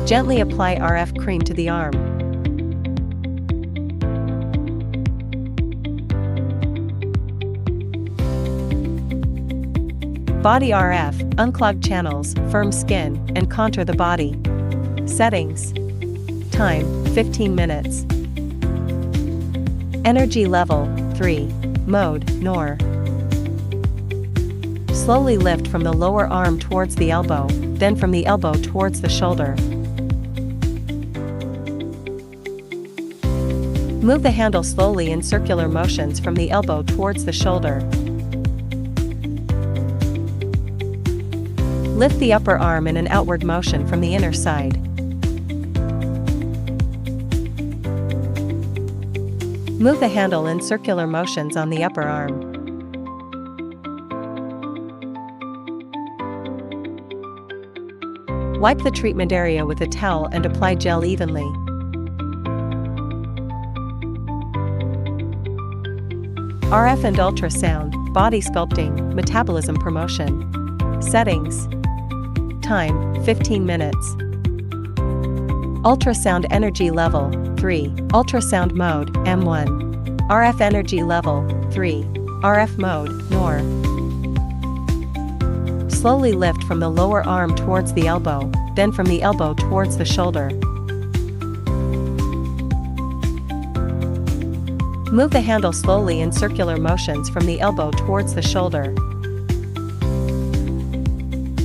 Gently apply RF cream to the arm. Body RF, unclog channels, firm skin, and contour the body. Settings. Time, 15 minutes. Energy level, 3. Mode, NOR. Slowly lift from the lower arm towards the elbow, then from the elbow towards the shoulder. Move the handle slowly in circular motions from the elbow towards the shoulder. Lift the upper arm in an outward motion from the inner side. Move the handle in circular motions on the upper arm. Wipe the treatment area with a towel and apply gel evenly. RF and ultrasound, body sculpting, metabolism promotion. Settings. Time, 15 minutes. Ultrasound energy level, 3. Ultrasound mode, M1. RF energy level, 3. RF mode, NOR. Slowly lift from the lower arm towards the elbow, then from the elbow towards the shoulder. Move the handle slowly in circular motions from the elbow towards the shoulder.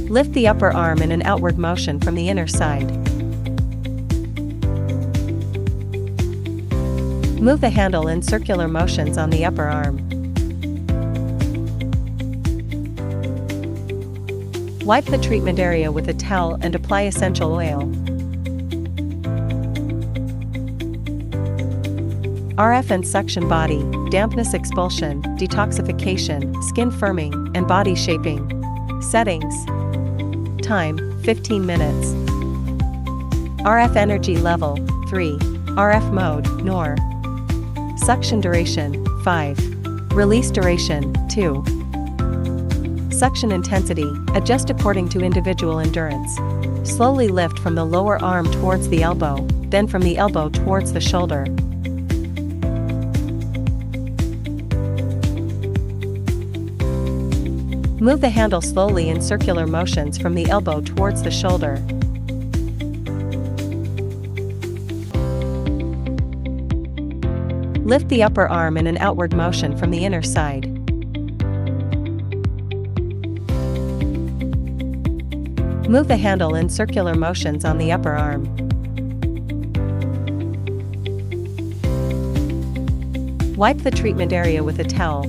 Lift the upper arm in an outward motion from the inner side. Move the handle in circular motions on the upper arm. Wipe the treatment area with a towel and apply essential oil. RF and suction body, dampness expulsion, detoxification, skin firming, and body shaping. Settings. Time, 15 minutes. RF energy level, 3. RF mode, NOR. Suction duration, 5. Release duration, 2. Suction intensity, adjust according to individual endurance. Slowly lift from the lower arm towards the elbow, then from the elbow towards the shoulder. Move the handle slowly in circular motions from the elbow towards the shoulder. Lift the upper arm in an outward motion from the inner side. Move the handle in circular motions on the upper arm. Wipe the treatment area with a towel.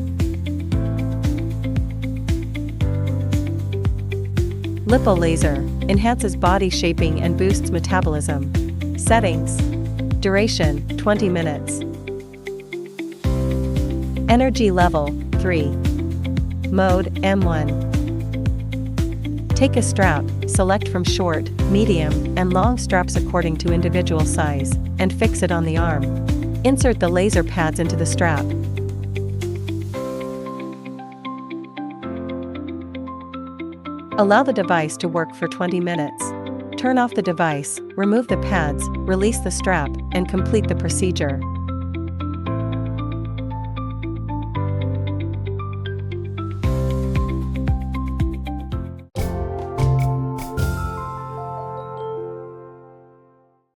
Lipolaser enhances body shaping and boosts metabolism. Settings. Duration, 20 minutes. Energy level, 3. Mode, M1. Take a strap, select from short, medium, and long straps according to individual size, and fix it on the arm. Insert the laser pads into the strap. Allow the device to work for 20 minutes. Turn off the device, remove the pads, release the strap, and complete the procedure.